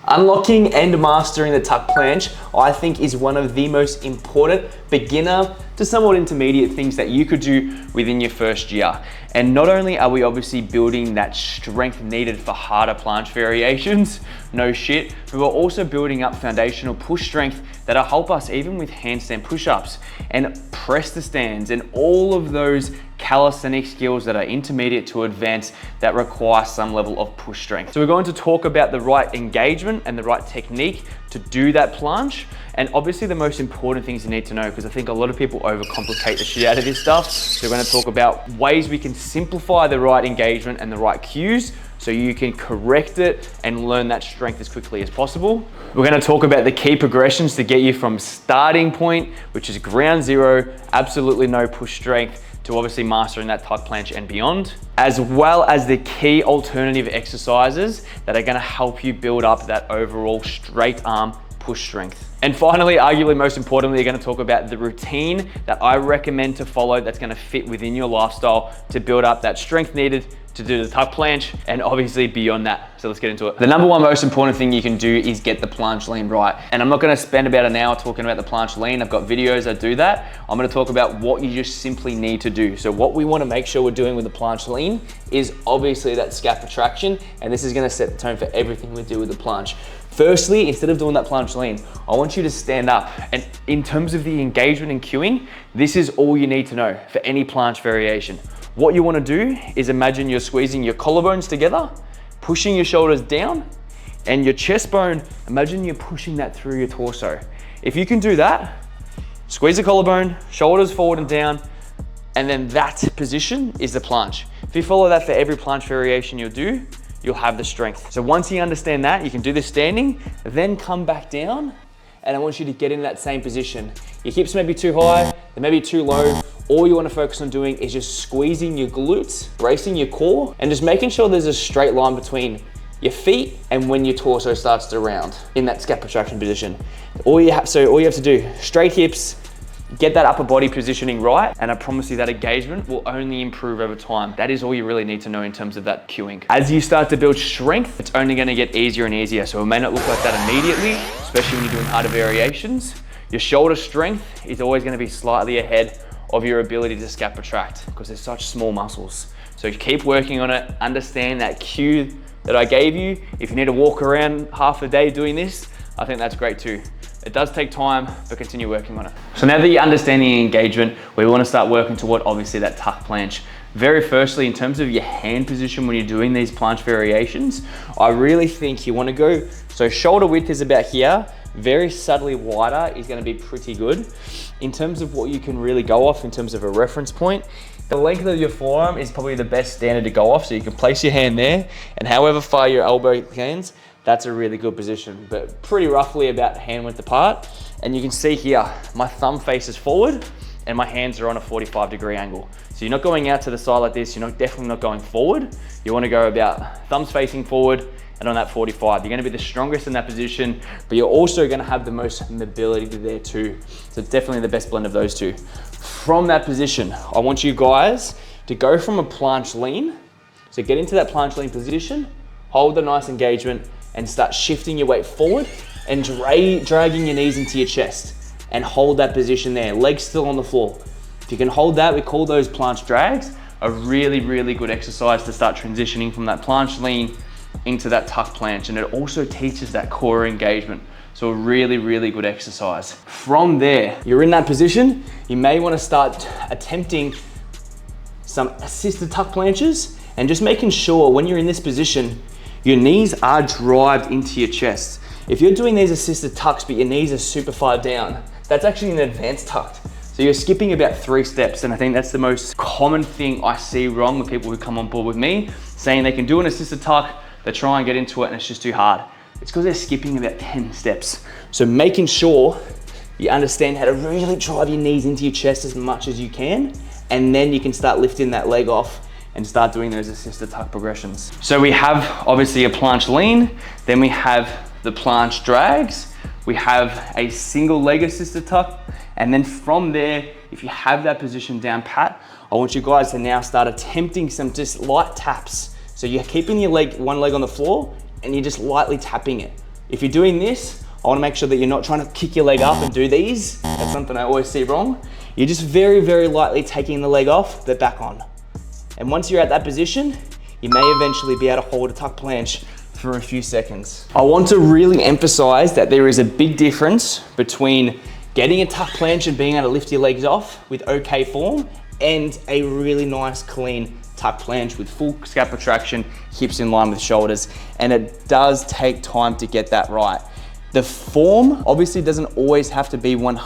Unlocking and mastering the tuck planche, I think, is one of the most important beginner to somewhat intermediate things that you could do within your first year. And not only are we obviously building that strength needed for harder planche variations, no shit, but we're also building up foundational push strength that'll help us even with handstand push-ups and press the stands and all of those calisthenic skills that are intermediate to advanced that require some level of push strength. So we're going to talk about the right engagement and the right technique to do that planche. And obviously the most important things you need to know, because I think a lot of people overcomplicate the shit out of this stuff. So we're going to talk about ways we can simplify the right engagement and the right cues so you can correct it and learn that strength as quickly as possible. We're going to talk about the key progressions to get you from starting point, which is ground zero, absolutely no push strength, to obviously mastering that tuck planche and beyond, as well as the key alternative exercises that are going to help you build up that overall straight arm push strength. And finally, arguably most importantly, you're going to talk about the routine that I recommend to follow that's going to fit within your lifestyle to build up that strength needed to do the tuck planche and obviously beyond that. So let's get into it. The number one most important thing you can do is get the planche lean right. And I'm not going to spend about an hour talking about the planche lean. I've got videos that do that. I'm going to talk about what you just simply need to do. So what we want to make sure we're doing with the planche lean is obviously that scap retraction. And this is going to set the tone for everything we do with the planche. Firstly, instead of doing that planche lean, I want you to stand up. And in terms of the engagement and cueing, this is all you need to know for any planche variation. What you want to do is imagine you're squeezing your collarbones together, pushing your shoulders down, and your chest bone, imagine you're pushing that through your torso. If you can do that, squeeze the collarbone, shoulders forward and down, and then that position is the planche. If you follow that for every planche variation you'll do, you'll have the strength. So once you understand that, you can do this standing, then come back down, and I want you to get in that same position. Your hips may be too high, they may be too low. All you want to focus on doing is just squeezing your glutes, bracing your core, and just making sure there's a straight line between your feet and when your torso starts to round in that scap retraction position. All you have to do, straight hips, get that upper body positioning right, and I promise you that engagement will only improve over time. That is all you really need to know in terms of that cueing. As you start to build strength, it's only going to get easier and easier. So it may not look like that immediately, especially when you're doing harder variations. Your shoulder strength is always going to be slightly ahead of your ability to scap retract because they're such small muscles. So keep working on it, understand that cue that I gave you. If you need to walk around half the day doing this, I think that's great too. It does take time, but continue working on it. So now that you're understanding engagement, we want to start working toward obviously that tuck planche. Very firstly, in terms of your hand position when you're doing these planche variations, I really think you want to go, so shoulder width is about here, very subtly wider is going to be pretty good. In terms of what you can really go off in terms of a reference point, the length of your forearm is probably the best standard to go off. So you can place your hand there and however far your elbow hands, that's a really good position, but pretty roughly about hand width apart. And you can see here, my thumb faces forward and my hands are on a 45-degree angle. So you're not going out to the side like this, you're definitely not going forward. You want to go about thumbs facing forward and on that 45. You're going to be the strongest in that position, but you're also going to have the most mobility there too. So it's definitely the best blend of those two. From that position, I want you guys to go from a planche lean. So get into that planche lean position, hold the nice engagement, and start shifting your weight forward and dragging your knees into your chest and hold that position there, legs still on the floor. If you can hold that, we call those planche drags, a really, really good exercise to start transitioning from that planche lean into that tuck planche. And it also teaches that core engagement. So a really, really good exercise. From there, you're in that position, you may want to start attempting some assisted tuck planches and just making sure when you're in this position, your knees are drived into your chest. If you're doing these assisted tucks, but your knees are super far down, that's actually an advanced tuck. So you're skipping about 3 steps. And I think that's the most common thing I see wrong with people who come on board with me, saying they can do an assisted tuck, they try and get into it and it's just too hard. It's because they're skipping about 10 steps. So making sure you understand how to really drive your knees into your chest as much as you can, and then you can start lifting that leg off and start doing those assisted tuck progressions. So we have obviously a planche lean, then we have the planche drags, we have a single leg assisted tuck, and then from there, if you have that position down pat, I want you guys to now start attempting some just light taps. So you're keeping your leg, one leg on the floor, and you're just lightly tapping it. If you're doing this, I wanna make sure that you're not trying to kick your leg up and do these. That's something I always see wrong. You're just very, very lightly taking the leg off, but back on. And once you're at that position, you may eventually be able to hold a tuck planche for a few seconds. I want to really emphasize that there is a big difference between getting a tuck planche and being able to lift your legs off with okay form and a really nice, clean tuck planche with full scapula traction, hips in line with shoulders. And it does take time to get that right. The form obviously doesn't always have to be 100%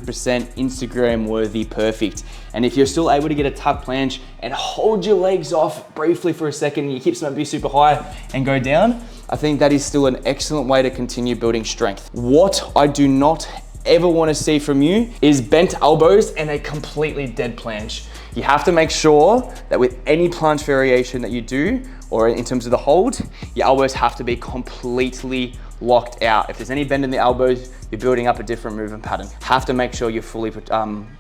Instagram worthy perfect. And if you're still able to get a tuck planche and hold your legs off briefly for a second, and your hips might be super high and go down, I think that is still an excellent way to continue building strength. What I do not ever want to see from you is bent elbows and a completely dead planche. You have to make sure that with any planche variation that you do, or in terms of the hold, your elbows have to be completely locked out. If there's any bend in the elbows, you're building up a different movement pattern. Have to make sure you're fully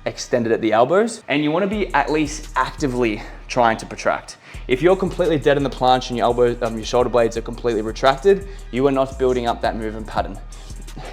extended at the elbows, and you want to be at least actively trying to protract. If you're completely dead in the planche and your elbows, your shoulder blades are completely retracted, you are not building up that movement pattern.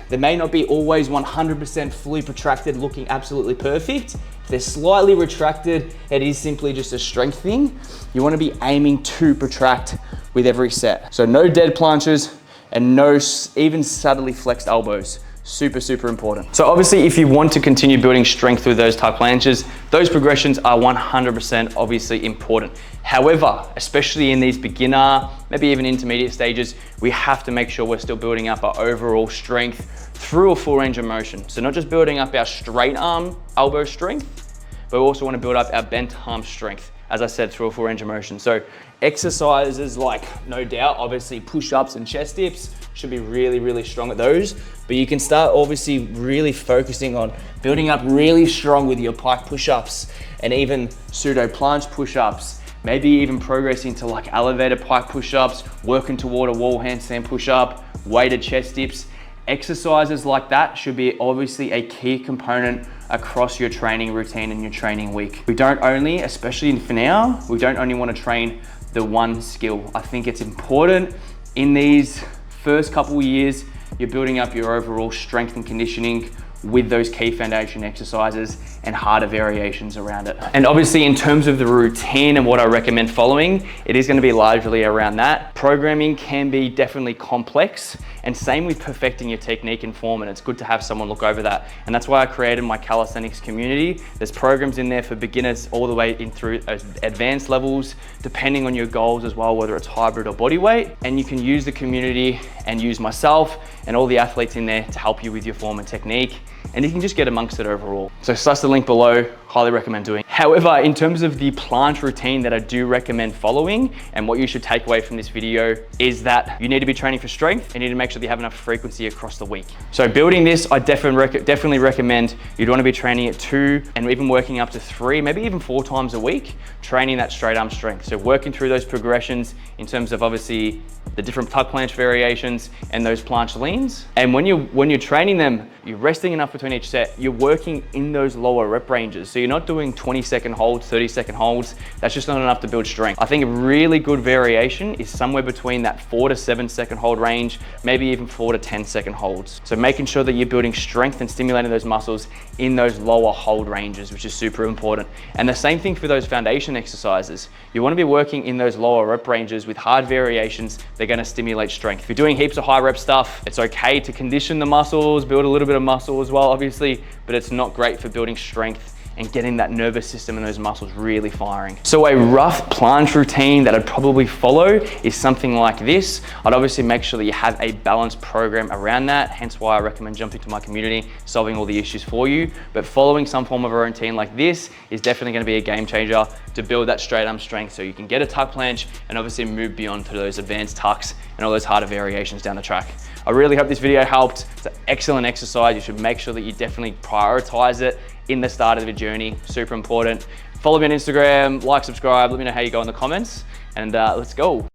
They may not be always 100% fully protracted, looking absolutely perfect. If they're slightly retracted, it is simply just a strength thing. You want to be aiming to protract with every set. So no dead planches and no even subtly flexed elbows. Super, super important. So obviously, if you want to continue building strength with those tuck planches, those progressions are 100% obviously important. However, especially in these beginner, maybe even intermediate stages, we have to make sure we're still building up our overall strength through a full range of motion. So not just building up our straight arm elbow strength, but we also want to build up our bent arm strength, as I said, through a full range of motion. So exercises like, no doubt, obviously push-ups and chest dips, should be really, really strong at those. But you can start obviously really focusing on building up really strong with your pike push-ups and even pseudo planche push-ups, maybe even progressing to like elevated pike push-ups, working toward a wall handstand push-up, weighted chest dips. Exercises like that should be obviously a key component across your training routine and your training week. We don't only, especially for now, we don't only want to train the one skill. I think it's important in these first couple of years, you're building up your overall strength and conditioning with those key foundation exercises and harder variations around it. And obviously in terms of the routine and what I recommend following, it is going to be largely around that. Programming can be definitely complex, and same with perfecting your technique and form, and it's good to have someone look over that. And that's why I created my calisthenics community. There's programs in there for beginners all the way in through advanced levels, depending on your goals as well, whether it's hybrid or body weight. And you can use the community and use myself and all the athletes in there to help you with your form and technique. And you can just get amongst it overall. So slash the link below, highly recommend doing. However, in terms of the planche routine that I do recommend following, and what you should take away from this video is that you need to be training for strength and you need to make sure that you have enough frequency across the week. So building this, I definitely recommend you'd want to be training at 2 and even working up to 3, maybe even 4 times a week, training that straight arm strength. So working through those progressions in terms of obviously the different tuck planche variations and those planche leans. And when you're training them, you're resting enough between each set, you're working in those lower rep ranges. So you're not doing 20-second holds, 30-second holds. That's just not enough to build strength. I think a really good variation is somewhere between that 4 to 7-second hold range, maybe even 4 to 10-second holds. So making sure that you're building strength and stimulating those muscles in those lower hold ranges, which is super important. And the same thing for those foundation exercises. You want to be working in those lower rep ranges with hard variations. They're going to stimulate strength. If you're doing heaps of high rep stuff, it's okay to condition the muscles, build a little bit of muscle as well, obviously, but it's not great for building strength and getting that nervous system and those muscles really firing. So a rough planche routine that I'd probably follow is something like this. I'd obviously make sure that you have a balanced program around that, hence why I recommend jumping to my community, solving all the issues for you. But following some form of a routine like this is definitely gonna be a game changer to build that straight arm strength so you can get a tuck planche and obviously move beyond to those advanced tucks and all those harder variations down the track. I really hope this video helped. It's an excellent exercise. You should make sure that you definitely prioritize it in the start of the journey. Super important. Follow me on Instagram, like, subscribe, let me know how you go in the comments, and let's go.